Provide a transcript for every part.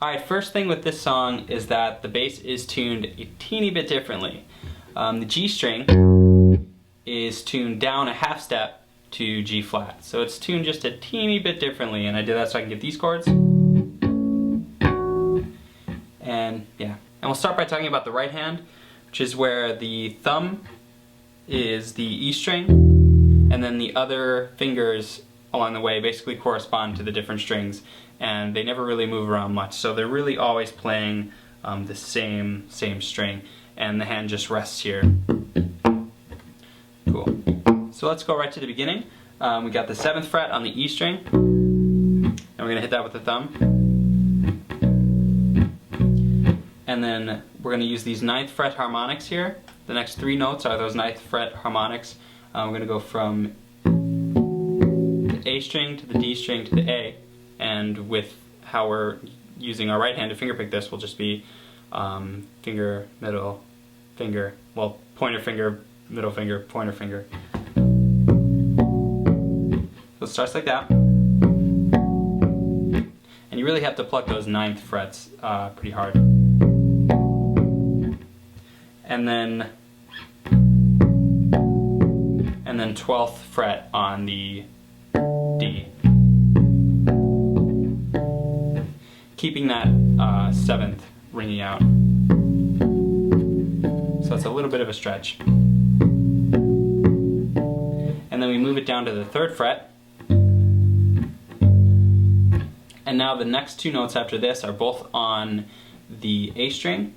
Alright, first thing with this song is that the bass is tuned a teeny bit differently. The G string is tuned down a half step to G flat. So it's tuned just a teeny bit differently, and I did that so I can get these chords. And yeah. And we'll start by talking about the right hand, which is where the thumb is the E string, and then the other fingers along the way basically correspond to the different strings, and they never really move around much, so they're really always playing the same string, and the hand just rests here. Cool. So let's go right to the beginning. We got the 7th fret on the E string, and we're going to hit that with the thumb. And then we're going to use these 9th fret harmonics here. The next 3 notes are those 9th fret harmonics. We're going to go from the A string to the D string to the A, and with how we're using our right hand to fingerpick this, will just be finger, middle, finger, well, pointer finger, middle finger, pointer finger. So it starts like that. And you really have to pluck those 9th frets pretty hard. And then 12th fret on the D. Keeping that 7th ringing out. So it's a little bit of a stretch. And then we move it down to the 3rd fret. And now the next 2 notes after this are both on the A string,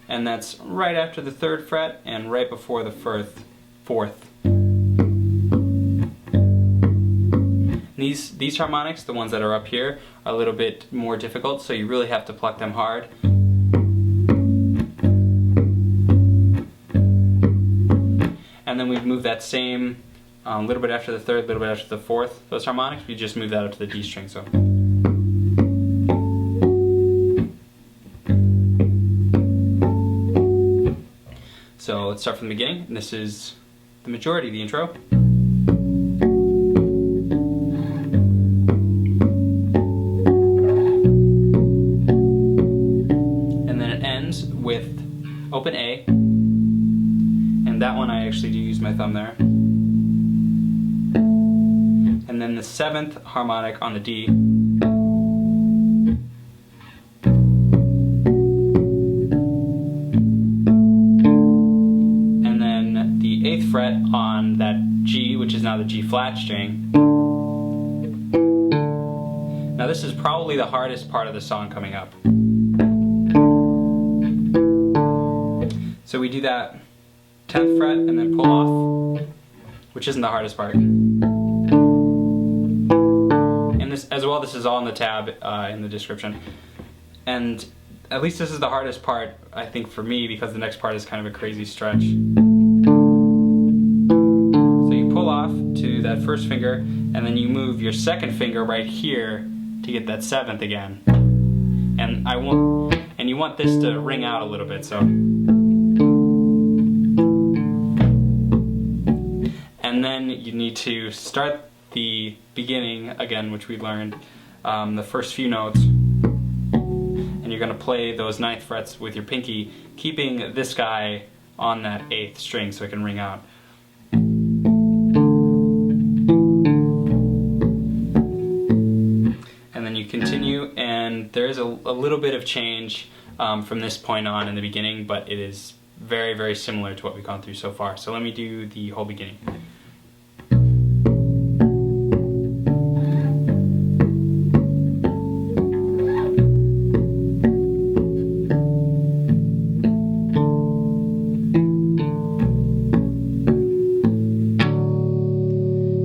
and that's right after the 3rd fret and right before the 4th. These harmonics, the ones that are up here, are a little bit more difficult, so you really have to pluck them hard. And then we move that same, a little bit after the 3rd, a little bit after the 4th, those harmonics, we just move that up to the D string. So let's start from the beginning, and this is the majority, the intro. And then it ends with open A, and that one I actually do use my thumb there. And then the 7th harmonic on the D. Fret on that G, which is now the G flat string. Now this is probably the hardest part of the song coming up. So we do that 10th fret and then pull off, which isn't the hardest part. And this, as well, this is all in the tab in the description. And at least this is the hardest part, I think, for me, because the next part is kind of a crazy stretch. Off to that 1st finger, and then you move your 2nd finger right here to get that 7th again. And you want this to ring out a little bit, so. And then you need to start the beginning again, which we learned, the first few notes, and you're going to play those 9th frets with your pinky, keeping this guy on that 8th string so it can ring out. You continue, and there is a little bit of change from this point on in the beginning, but it is very, very similar to what we've gone through so far. So let me do the whole beginning.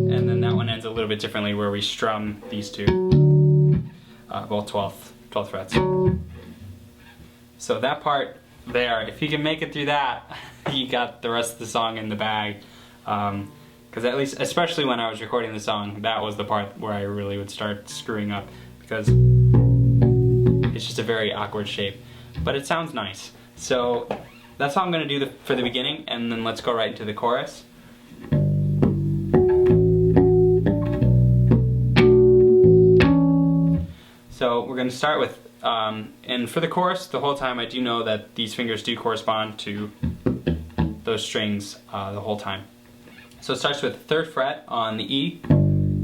And then that one ends a little bit differently, where we strum these 2. Well, 12th frets. So that part there, if you can make it through that, you got the rest of the song in the bag. Because at least, especially when I was recording the song, that was the part where I really would start screwing up, because it's just a very awkward shape. But it sounds nice. So that's all I'm going to do for the beginning, and then let's go right into the chorus. So we're going to start with And for the chorus, the whole time I do know that these fingers do correspond to those strings the whole time. So it starts with the 3rd fret on the E,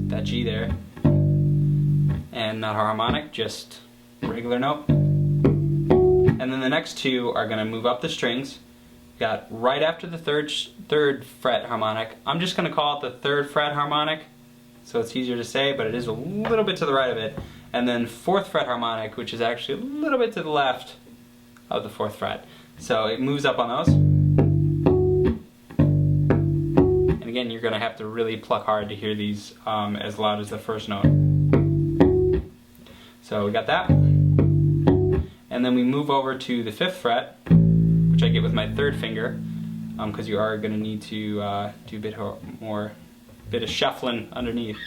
that G there, and not harmonic, just regular note. And then the next two are going to move up the strings. Got right after the third fret harmonic. I'm just going to call it the 3rd fret harmonic, so it's easier to say, but it is a little bit to the right of it. And then 4th fret harmonic, which is actually a little bit to the left of the 4th fret. So it moves up on those. And again, you're going to have to really pluck hard to hear these as loud as the first note. So we got that. And then we move over to the 5th fret, which I get with my 3rd finger, because you are going to need to do a bit of shuffling underneath.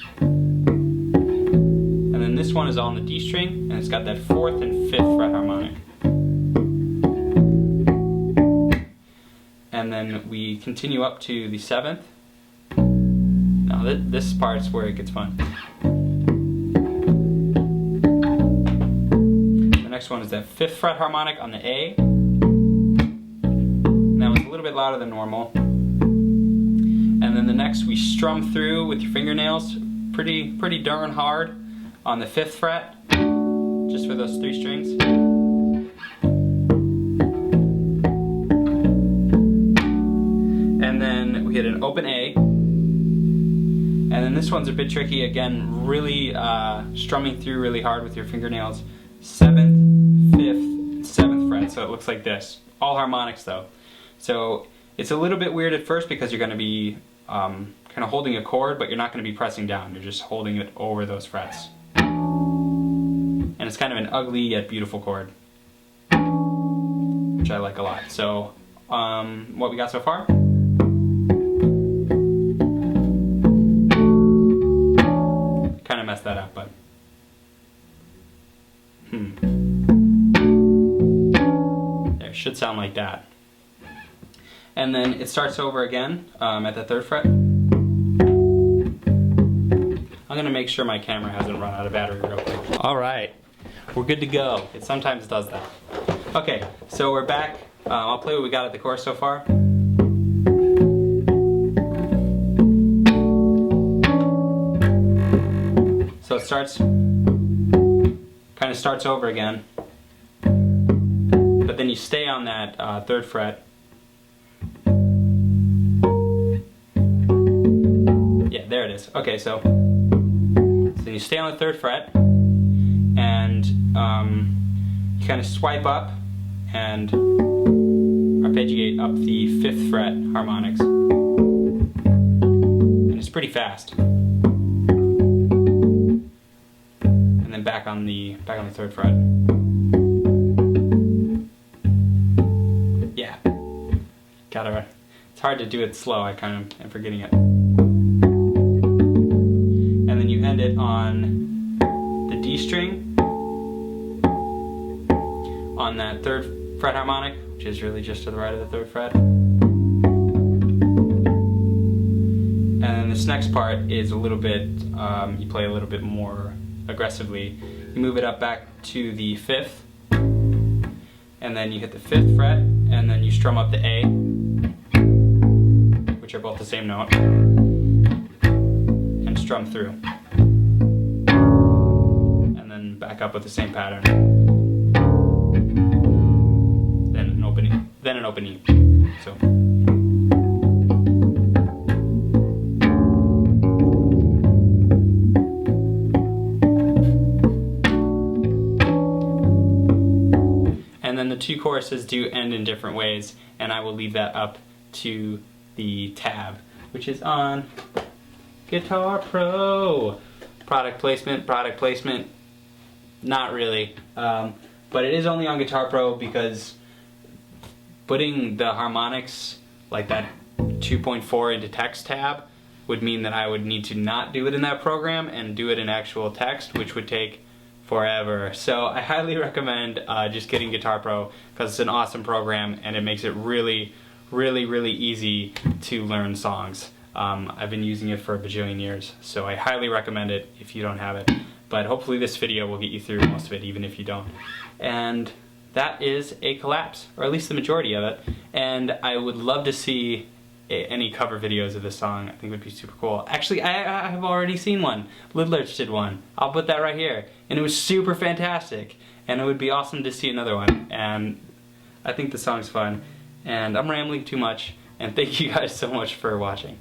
And then this one is on the D string, and it's got that 4th and 5th fret harmonic. And then we continue up to the 7th. Now this part's where it gets fun. The next one is that 5th fret harmonic on the A. That one's a little bit louder than normal. And then the next we strum through with your fingernails pretty darn hard on the 5th fret, just for those 3 strings. And then we hit an open A. And then this one's a bit tricky, again, really strumming through really hard with your fingernails. 7th, 5th, 7th fret, so it looks like this. All harmonics though. So it's a little bit weird at first because you're going to be kind of holding a chord, but you're not going to be pressing down. You're just holding it over those frets. And it's kind of an ugly yet beautiful chord, which I like a lot. So what we got so far? Kind of messed that up, but there, it should sound like that. And then it starts over again at the 3rd fret. I'm going to make sure my camera hasn't run out of battery real quick. Alright, we're good to go. It sometimes does that. Okay, so we're back. I'll play what we got at the chorus so far. So it starts, kind of starts over again. But then you stay on that 3rd fret. Yeah, there it is. Okay, so you stay on the 3rd fret, and you kind of swipe up and arpeggiate up the 5th fret harmonics, and it's pretty fast. And then back on the 3rd fret. Yeah, gotta. It's hard to do it slow. I kind of am forgetting it. And then you end it on the D string on that 3rd fret harmonic, which is really just to the right of the 3rd fret. And then this next part is a little bit, you play a little bit more aggressively. You move it up back to the 5th, and then you hit the 5th fret, and then you strum up the A, which are both the same note, and strum through. And then back up with the same pattern. Then an open E. Then an open E. So. And then the 2 choruses do end in different ways, and I will leave that up to the tab, which is on Guitar Pro. Product placement, not really. But it is only on Guitar Pro because putting the harmonics, like that 2.4 into text tab, would mean that I would need to not do it in that program and do it in actual text, which would take forever. So I highly recommend just getting Guitar Pro because it's an awesome program and it makes it really easy to learn songs. I've been using it for a bajillion years, so I highly recommend it if you don't have it. but hopefully this video will get you through most of it, even if you don't. And that is a collapse, or at least the majority of it. And I would love to see any cover videos of this song. I think it would be super cool. Actually, I have already seen one. Lidlerch did one. I'll put that right here. And it was super fantastic. And it would be awesome to see another one. And I think the song's fun. And I'm rambling too much. And thank you guys so much for watching.